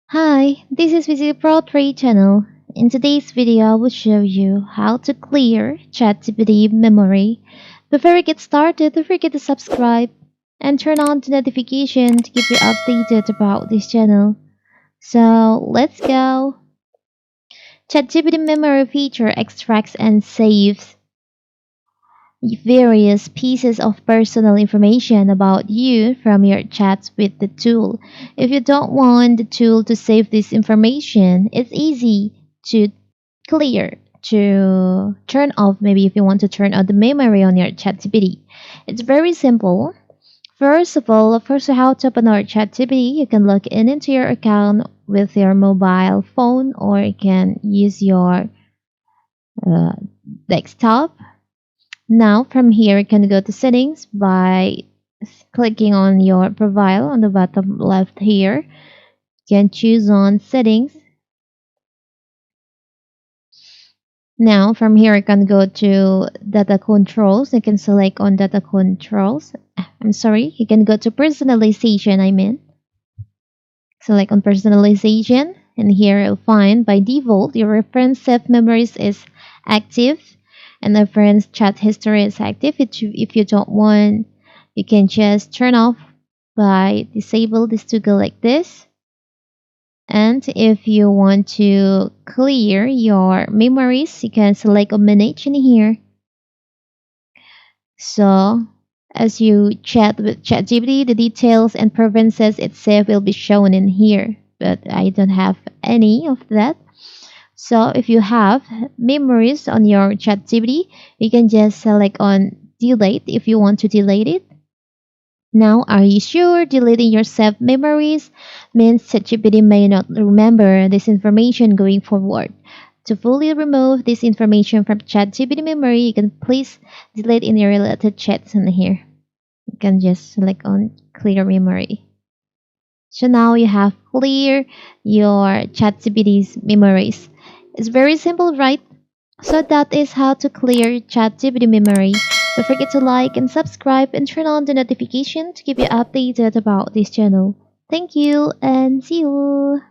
Hi, this is Visit Pro 3 channel. In today's video, I will show you how to clear ChatGPT memory. Before we get started, don't forget to subscribe and turn on the notification to keep you updated about this channel. So let's go. ChatGPT memory feature extracts and saves various pieces of personal information about you from your chats with the tool. If you don't want the tool to save this information, it's easy to clear, to turn off. Maybe if you want to turn off the memory on your ChatGPT, it's very simple. First of all, first how to open our ChatGPT, you can log in into your account with your mobile phone, or you can use your uh, desktop. Now from here you can go to settings by clicking on your profile on the bottom left here. You can choose on settings. Now from here you can go to data controls. You can select on data controls. I'm sorry, you can go to personalization, select on personalization, and here you'll find by default your reference set memories is active and the friend's chat history is active. If you don't want, you can just turn off by disable this to go like this. And if you want to clear your memories, you can select a manage in here. So as you chat with ChatGPT, the details and preferences itself will be shown in here, but I don't have any of that. So if you have memories on your ChatGPT, you can just select on delete if you want to delete it. Now, are you sure deleting your saved memories means ChatGPT may not remember this information going forward? To fully remove this information from ChatGPT memory, you can please delete any related chats in here. You can just select on clear memory. So now you have clear your ChatGPT's memories. It's very simple, right? So that is how to clear ChatGPT memory. Don't forget to like and subscribe and turn on the notification to keep you updated about this channel. Thank you and see you.